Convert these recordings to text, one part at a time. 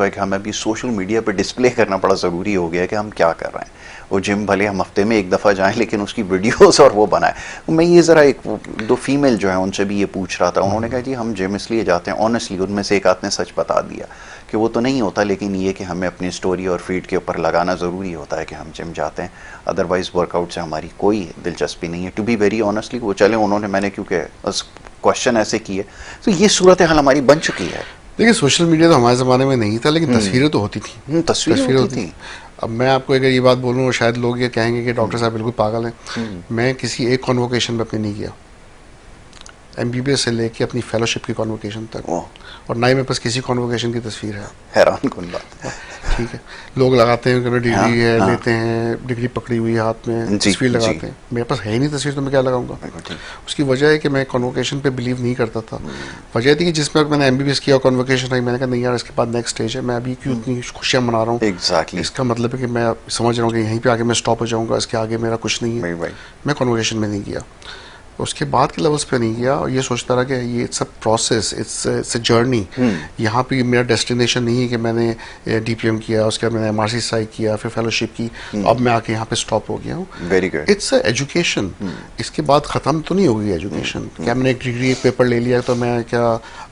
कि हमें अभी सोशल मीडिया पर डिस्प्ले करना बड़ा ज़रूरी हो गया है कि हम क्या कर रहे हैं। वो जिम भले हम हफ्ते में एक दफ़ा जाएं, लेकिन उसकी वीडियोस और वो बनाए। मैं ये ज़रा एक दो फीमेल जो है उनसे भी ये पूछ रहा था, उन्होंने कहा जी हम जिम इसलिए जाते हैं, ऑनेस्टली उनमें से एक आध ने सच बता दिया कि वो तो नहीं होता, लेकिन ये कि हमें अपनी स्टोरी और फीड के ऊपर लगाना ज़रूरी होता है कि हम जिम जाते हैं, अदरवाइज़ वर्कआउट से हमारी कोई दिलचस्पी नहीं है। टू बी वेरी ऑनेस्टली वो चले, उन्होंने, मैंने क्योंकि क्वेश्चन ऐसे किए, तो ये सूरत हाल हमारी बन चुकी है। देखिए सोशल मीडिया तो हमारे ज़माने में नहीं था, लेकिन तस्वीरें तो होती थी। तस्वीरें होती थी। अब मैं आपको अगर ये बात बोलूँ, शायद लोग ये कहेंगे कि डॉक्टर साहब बिल्कुल पागल हैं। मैं किसी एक कॉन्वोकेशन में अपने नहीं गया, MBBS से लेके अपनी फेलोशिप की कॉन्वोकेशन तक, और ना ही मेरे पास किसी कॉन्वोकेशन की तस्वीर है। हैरान कौन बात। ठीक है, लोग लगाते हैं कि डिग्री है, लेते हैं डिग्री पकड़ी हुई हाथ में, तस्वीर लगाते हैं। मेरे पास है ही नहीं तस्वीर, तो मैं क्या लगाऊंगा। उसकी वजह है कि मैं कॉन्वोकेशन पे बिलीव नहीं करता था। वजह थी कि जिसमें मैंने MBBS किया, कॉन्वोकेशन आई, मैंने कहा नहीं यार, इसके बाद नेक्स्ट स्टेज है, मैं अभी क्यों इतनी खुशियाँ मना रहा हूँ। एग्जैक्टली। इसका मतलब है कि मैं समझ रहा हूँ कि यहीं पे आके मैं स्टॉप हो जाऊँगा, इसके आगे मेरा कुछ नहीं है। मैं कॉन्वोकेशन में नहीं गया, उसके बाद के लेवल्स पे नहीं गया, और ये सोचता रहा कि ये it's a process, it's a journey. यहाँ पे मेरा डेस्टिनेशन नहीं है कि मैंने DPM किया, उसके बाद मैंने MRC SAI किया, फिर फेलोशिप की, अब मैं आके यहाँ पे स्टॉप हो गया हूँ। Very good. It's a education. इसके बाद ख़त्म तो नहीं होगी एजुकेशन। क्या मैंने एक डिग्री, एक पेपर ले लिया तो मैं क्या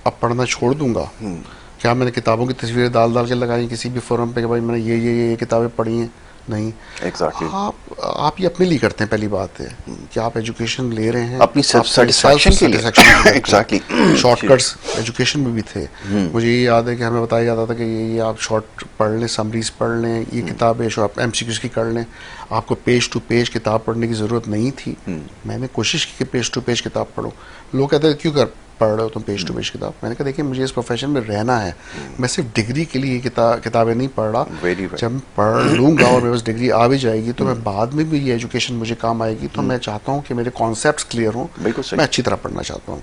अब पढ़ना छोड़ दूंगा? क्या मैंने किताबों की तस्वीरें डाल डाल के लगाई किसी भी फोरम पे कि भाई मैंने ये किताबें पढ़ी हैं? नहीं। Exactly. आप ये अपने लिए करते हैं। पहली बात है कि आप एजुकेशन ले रहे हैं अपनी सेल्फ सेटिस्फैक्शन के लिए। एग्जैक्टली। शॉर्टकट्स एजुकेशन में भी थे। मुझे ये याद है कि हमें बताया जाता था कि ये आप शॉर्ट पढ़ लें, समरीज पढ़ लें, ये किताबें जो आप MCQs की कर लें, आपको पेज टू पेज किताब पढ़ने की ज़रूरत नहीं थी। मैंने कोशिश की कि पेज टू पेज किताब पढ़ो। लोग कहते हैं क्यों पढ़ रहे हो तुम पेज टू पेज किताब? मैंने कहा देखिए मुझे इस प्रोफेशन में रहना है, मैं सिर्फ डिग्री के लिए किताबें नहीं पढ़ रहा। जब मैं पढ़ लूँगा और मेरे पास डिग्री आ भी जाएगी तो मैं बाद में भी ये एजुकेशन मुझे काम आएगी। तो मैं चाहता हूँ कि मेरे कॉन्सेप्ट्स क्लियर हों, मैं अच्छी तरह पढ़ना चाहता हूँ।